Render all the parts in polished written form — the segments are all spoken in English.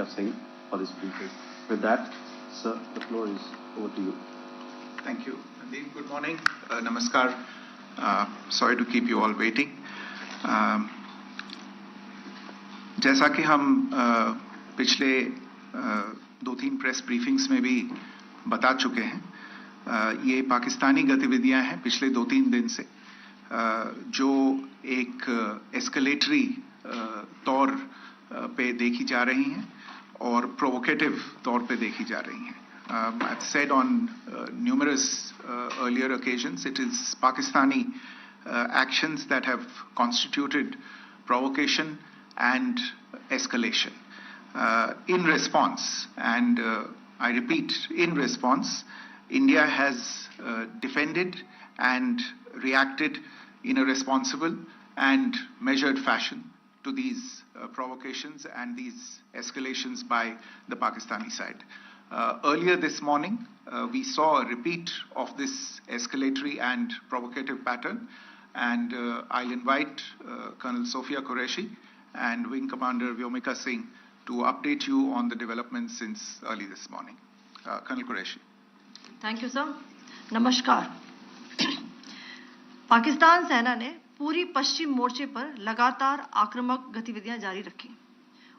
Singh for this briefing. With that, sir, the floor is over to you. Thank you, Nadeem. Good morning. Namaskar. Sorry to keep you all waiting. जैसा कि हम पिछले 2-3 press briefings में भी बता चुके हैं, ये पाकिस्तानी गतिविधियां हैं पिछले 2-3 दिन से, जो एक एस्केलेटरी तौर पे देखी जा रही हैं और प्रोवोकेटिव तौर पे देखी जा रही हैं. I've said on numerous earlier occasions, it is Pakistani actions that have constituted provocation and escalation. In response, and I repeat, in response, India has defended and reacted in a responsible and measured fashion to these provocations and these escalations by the Pakistani side. Earlier this morning, we saw a repeat of this escalatory and provocative pattern, and I'll invite Colonel Sophia Qureshi and Wing Commander Vyomika Singh to update you on the developments since early this morning. Colonel Qureshi. Thank you, sir. Namaskar. Pakistan सेना ने पूरी पश्चिम मोर्चे पर लगातार आक्रामक गतिविधियां जारी रखी.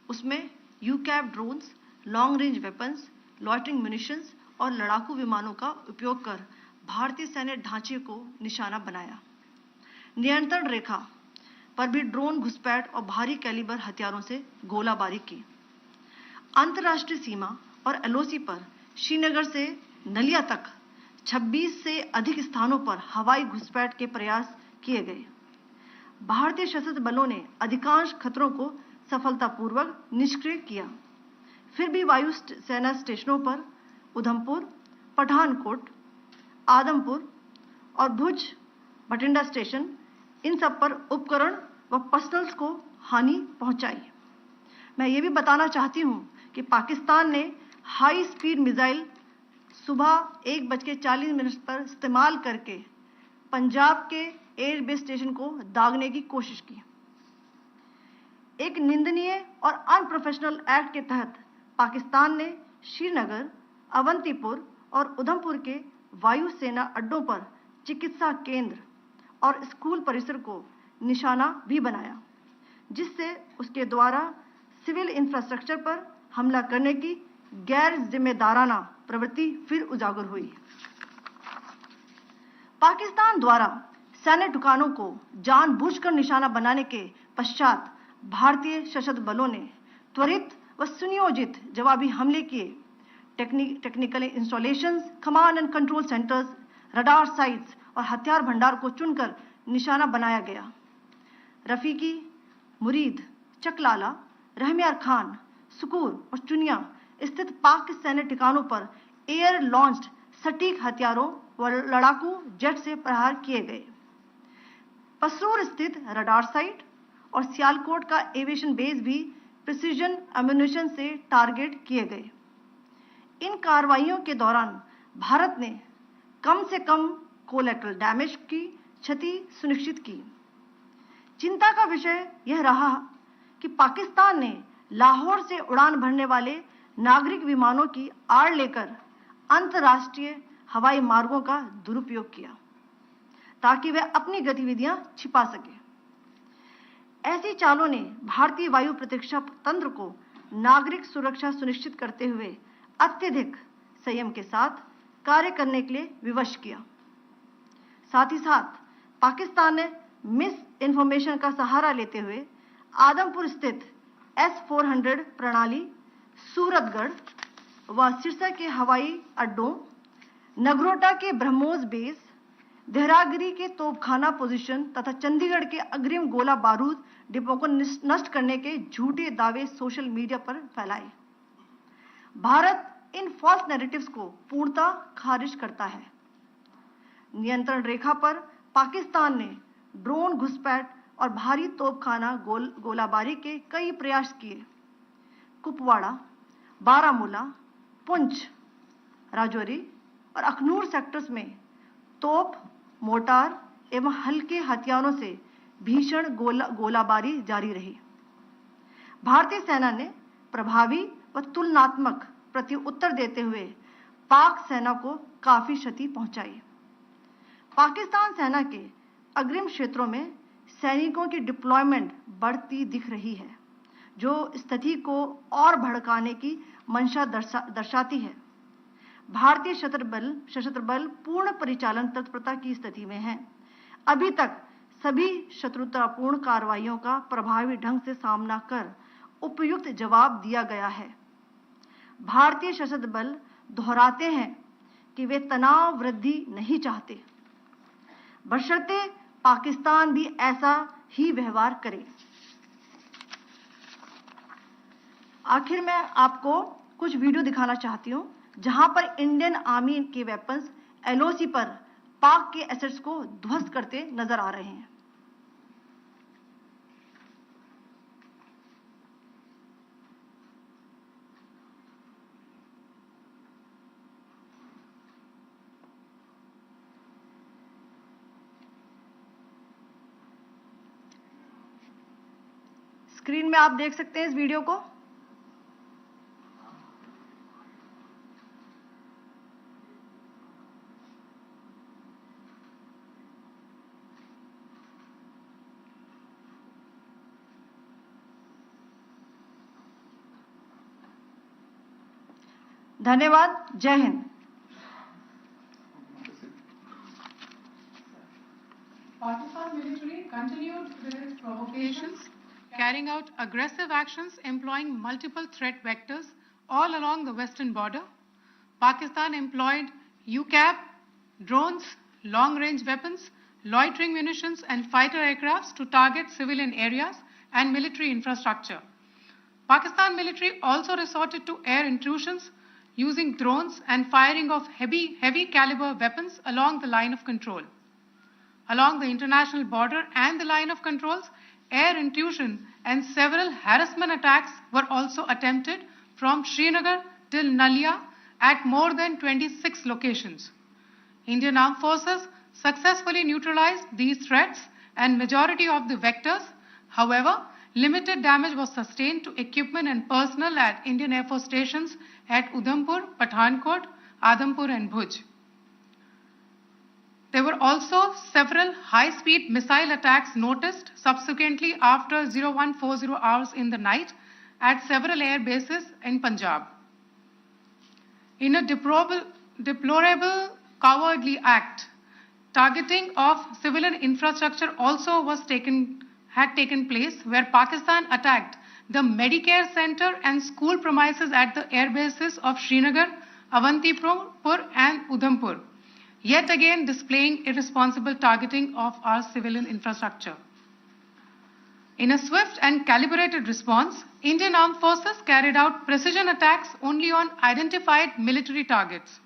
उसमें यूकैप drones, long range weapons, loitering munitions और लड़ाकू विमानों का उपयोग कर भारतीय सैन्य ढांचे को निशाना बनाया. नियंत्रण रेखा पर भी ड्रोन घुसपैठ और भारी कैलिबर हथियारों से गोलाबारी की. अंतर्राष्ट्रीय सीमा और एलओसी पर श्रीनगर से नलिया तक 26 से अधिक स्थानों पर हवाई घुसपैठ के प्रयास किए गए. भारतीय सशस्त्र बलों ने अधिकांश खतरों को सफलतापूर्वक निष्क्रिय किया. फिर भी वायु सेना स्टेशनों पर उधमपुर, पठानकोट, आदमपुर और भुज बठिंडा स्टेशन, इन सब पर उपकरण व पर्सनल्स को हानि पहुंचाई. मैं ये भी बताना चाहती हूं कि पाकिस्तान ने हाई स्पीड मिसाइल सुबह 1:40 पर इस्तेमाल करके पंजाब के एयरबेस स्टेशन को दागने की कोशिश की. एक निंदनीय और अनप्रोफेशनल एक्ट के तहत पाकिस्तान ने श्रीनगर, अवंतीपुर और उधमपुर के वायु सेना अड्डों पर चिकित्सा केंद्र और स्कूल परिसर को निशाना भी बनाया, जिससे उसके द्वारा सिविल इंफ्रास्ट्रक्चर पर हमला करने की गैर जिम्मेदाराना प्रवृत्ति फिर उजागर हुई. पाकिस्तान द्वारा सैन्य ठिकानों को जानबूझकर निशाना बनाने के पश्चात भारतीय सशस्त्र बलों ने त्वरित व सुनियोजित जवाबी हमले किए. Technical installations, command and control centres, radar sites और हथियार भंडार को चुनकर निशाना बनाया गया. रफीकी, मुरीद, चकलाला, रहमियार खान, सुकूर और चुनिया स्थित पाक सैन्य ठिकानों पर एयर लॉन्च्ड सटीक हथियारों व लड़ाकू जेट से प्रहार किए गए. पसरूर स्थित रडार साइट और सियालकोट का एविएशन बेस भी प्रिसीजन एम्यूनिशन से टारगेट किए गए. इन कार्रवाइयों के दौरान भारत ने कम से कम कोलैटरल डैमेज की क्षति सुनिश्चित की. चिंता का विषय यह रहा कि पाकिस्तान ने लाहौर से उड़ान भरने वाले नागरिक विमानों की आड़ लेकर अंतर्राष्ट्रीय हवाई मार्गों का दुरुपयोग किया ताकि वे अपनी गतिविधियां छिपा सके. ऐसी चालों ने भारतीय वायु प्रतिरक्षा तंत्र को नागरिक सुरक्षा सुनिश्चित करते हुए अत्यधिक संयम के साथ कार्य करने के लिए विवश किया. साथ ही साथ पाकिस्तान ने मिस इन्फॉर्मेशन का सहारा लेते हुए आदमपुर स्थित S-400 प्रणाली, सूरतगढ़ व सिरसा के हवाई अड्डों, नगरोटा के ब्रह्मोस बेस, देहरागिरी के तोपखाना पोजीशन तथा चंडीगढ़ के अग्रिम गोला बारूद डिपो को नष्ट करने के झूठे दावे सोशल मीडिया पर फैलाए. भारत इन फॉल्स नैरेटिव्स को पूर्णतः खारिज करता है. नियंत्रण रेखा पर पाकिस्तान ने ड्रोन घुसपैठ और भारी तोपखाना गोलाबारी के कई प्रयास किए. कुपवाड़ा, बारामूला, पुंछ, राजौरी और अखनूर सेक्टर्स में तोप, मोर्टार एवं हल्के हथियारों से भीषण गोलाबारी जारी रही. भारतीय सेना ने प्रभावी व तुलनात्मक प्रत्युत्तर देते हुए पाक सेना को काफी क्षति पहुंचाई। पाकिस्तान सेना के अग्रिम क्षेत्रों में सैनिकों की डिप्लॉयमेंट बढ़ती दिख रही है, जो स्थिति को और भड़काने की मंशा दर्शाती है। भारतीय सशस्त्र बल पूर्ण परिचालन तत्परता की स्थिति में हैं। अभी तक सभी शत्रुतापूर्ण कार्रवाइयों का प्रभावी ढंग से सामना कर उपयुक्त जवाब दिया गया है। भारतीय सशस्त्र बल दोहराते हैं कि वे तनाव वृद्धि नहीं चाहते, बशर्ते पाकिस्तान भी ऐसा ही व्यवहार करे। आखिर में आपको कुछ वीडियो दिखाना चाहती हूं, जहां पर इंडियन आर्मी के वेपन्स एलओसी पर पाक के एसेट्स को ध्वस्त करते नजर आ रहे हैं। स्क्रीन में आप देख सकते हैं इस वीडियो को। धन्यवाद। जय Hind. Pakistan military continued with its provocations, carrying out aggressive actions employing multiple threat vectors all along the western border. Pakistan employed UCAV, drones, long-range weapons, loitering munitions, and fighter aircrafts to target civilian areas and military infrastructure. Pakistan military also resorted to air intrusions using drones and firing of heavy caliber weapons along the line of control. Along the international border and the line of controls, air intrusion and several harassment attacks were also attempted from Srinagar till Nalia at more than 26 locations. Indian Armed Forces successfully neutralized these threats and majority of the vectors. However, limited damage was sustained to equipment and personnel at Indian Air Force stations at Udhampur, Pathankot, Adampur and Bhuj. There were also several high-speed missile attacks noticed subsequently after 0140 hours in the night at several air bases in Punjab. In a deplorable cowardly act, targeting of civilian infrastructure also had taken place, where Pakistan attacked the Medicare Center and school premises at the air bases of Srinagar, Avantipur and Udhampur, yet again displaying irresponsible targeting of our civilian infrastructure. In a swift and calibrated response, Indian Armed Forces carried out precision attacks only on identified military targets.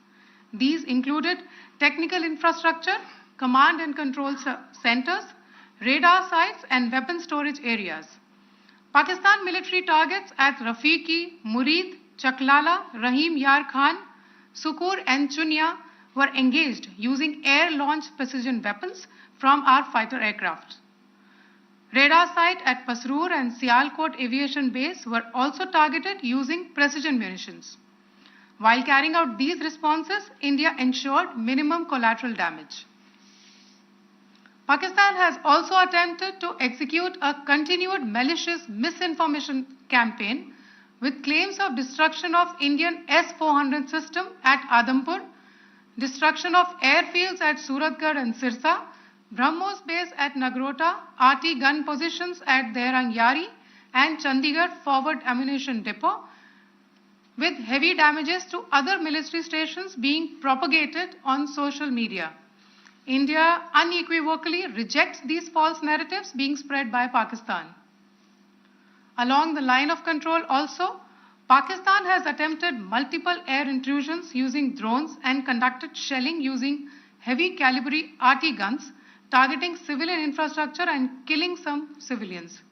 These included technical infrastructure, command and control centers, radar sites and weapon storage areas. Pakistan military targets at Rafiqi, Murid, Chaklala, Rahim Yar Khan, Sukur and Chunya were engaged using air-launched precision weapons from our fighter aircraft. Radar site at Pasroor and Sialkot Aviation Base were also targeted using precision munitions. While carrying out these responses, India ensured minimum collateral damage. Pakistan has also attempted to execute a continued malicious misinformation campaign with claims of destruction of Indian S-400 system at Adampur, destruction of airfields at Suratgarh and Sirsa, BrahMos base at Nagrota, RT gun positions at Derang Yari and Chandigarh forward ammunition depot, with heavy damages to other military stations being propagated on social media. India unequivocally rejects these false narratives being spread by Pakistan. Along the line of control also, Pakistan has attempted multiple air intrusions using drones and conducted shelling using heavy caliber RT guns, targeting civilian infrastructure and killing some civilians.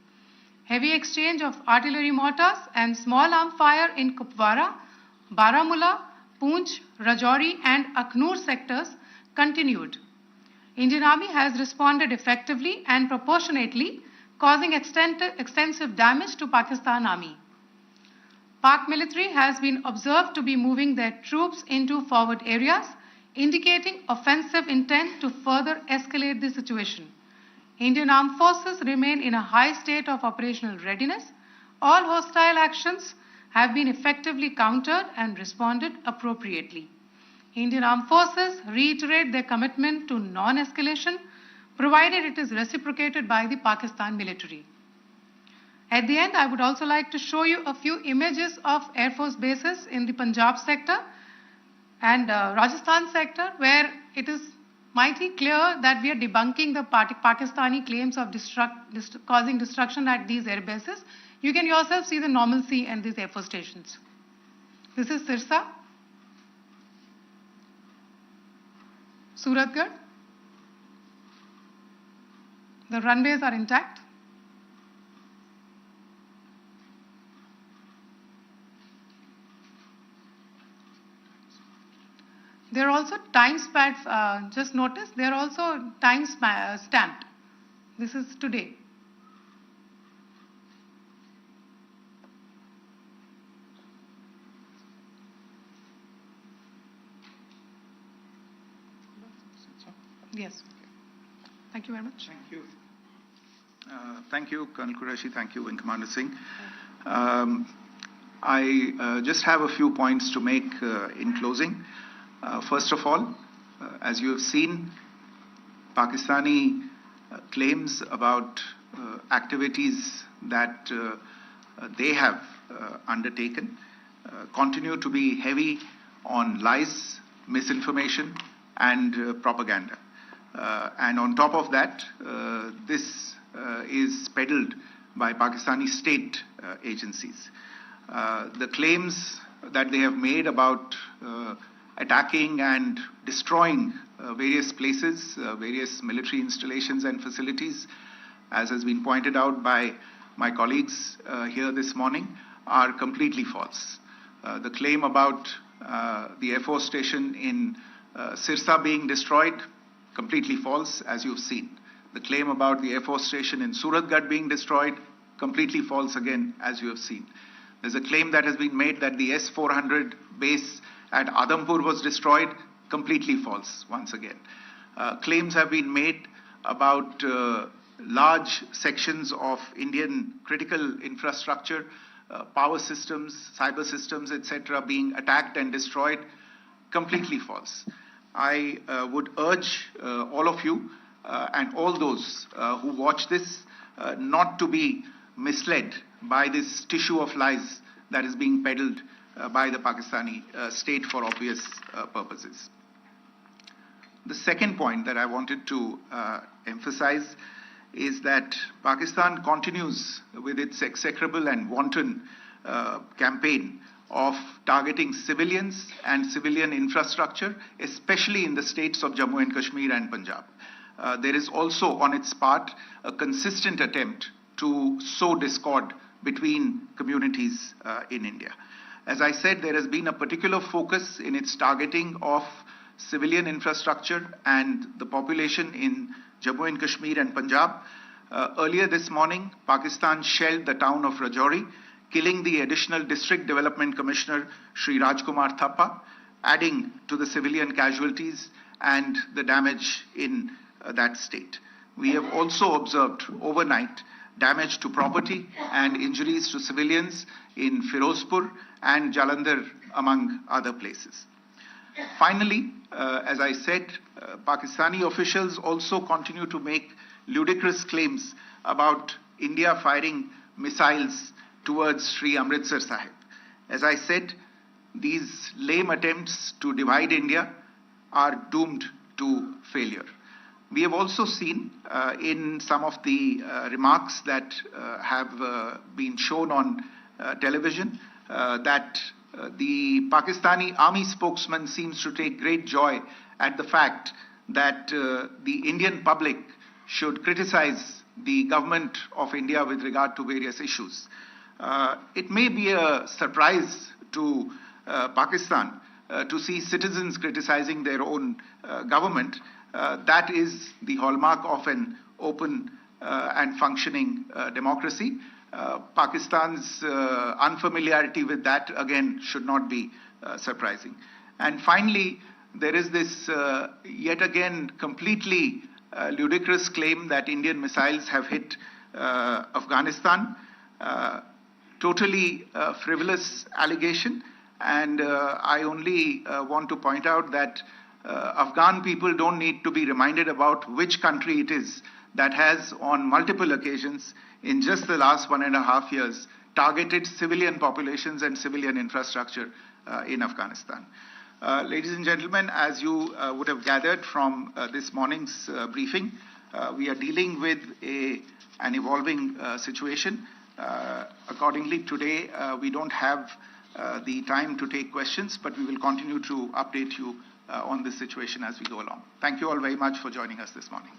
Heavy exchange of artillery mortars and small arm fire in Kupwara, Baramulla, Poonch, Rajouri and Akhnur sectors continued. Indian Army has responded effectively and proportionately, causing extensive damage to Pakistan Army. Pak military has been observed to be moving their troops into forward areas, indicating offensive intent to further escalate the situation. Indian Armed Forces remain in a high state of operational readiness. All hostile actions have been effectively countered and responded appropriately. Indian Armed Forces reiterate their commitment to non-escalation, provided it is reciprocated by the Pakistan military. At the end, I would also like to show you a few images of Air Force bases in the Punjab sector and Rajasthan sector, where it is mighty clear that we are debunking the Pakistani claims of causing destruction at these air bases. You can yourself see the normalcy in these Air Force stations. This is Sirsa, Suratgarh. The runways are intact. There are also time pads, just notice, they are also time stamped. This is today. Yes. Thank you very much. Thank you. Thank you, Colonel Qureshi. Thank you, Wing Commander Singh. I just have a few points to make in closing. First of all, as you have seen, Pakistani claims about activities that they have undertaken continue to be heavy on lies, misinformation, and propaganda. And on top of that, this is peddled by Pakistani state agencies. The claims that they have made about attacking and destroying various places, various military installations and facilities, as has been pointed out by my colleagues here this morning, are completely false. The claim about the Air Force station in Sirsa being destroyed, completely false, as you've seen. The claim about the Air Force station in Suratgarh being destroyed, completely false again, as you have seen. There's a claim that has been made that the S-400 base at Adampur was destroyed, completely false once again. Claims have been made about large sections of Indian critical infrastructure, power systems, cyber systems, etc., being attacked and destroyed, completely false. I would urge all of you and all those who watch this not to be misled by this tissue of lies that is being peddled by the Pakistani state for obvious purposes. The second point that I wanted to emphasize is that Pakistan continues with its execrable and wanton campaign of targeting civilians and civilian infrastructure, especially in the states of Jammu and Kashmir and Punjab. There is also on its part a consistent attempt to sow discord between communities in India. As I said, there has been a particular focus in its targeting of civilian infrastructure and the population in Jammu and Kashmir and Punjab. Earlier this morning, Pakistan shelled the town of Rajouri, killing the additional District Development Commissioner, Shri Rajkumar Thappa, adding to the civilian casualties and the damage in that state. We have also observed overnight damage to property and injuries to civilians in Firozpur and Jalandhar, among other places. Finally, as I said, Pakistani officials also continue to make ludicrous claims about India firing missiles towards Sri Amritsar Sahib. As I said, these lame attempts to divide India are doomed to failure. We have also seen in some of the remarks that have been shown on television that the Pakistani army spokesman seems to take great joy at the fact that the Indian public should criticize the government of India with regard to various issues. It may be a surprise to Pakistan to see citizens criticizing their own government. That is the hallmark of an open and functioning democracy. Pakistan's unfamiliarity with that, again, should not be surprising. And finally, there is this yet again completely ludicrous claim that Indian missiles have hit Afghanistan. Totally frivolous allegation. And I only want to point out that Afghan people don't need to be reminded about which country it is that has on multiple occasions in just the last 1.5 years targeted civilian populations and civilian infrastructure in Afghanistan. Ladies and gentlemen, as you would have gathered from this morning's briefing, we are dealing with an evolving situation. Accordingly, today we don't have the time to take questions, but we will continue to update you on this situation as we go along. Thank you all very much for joining us this morning.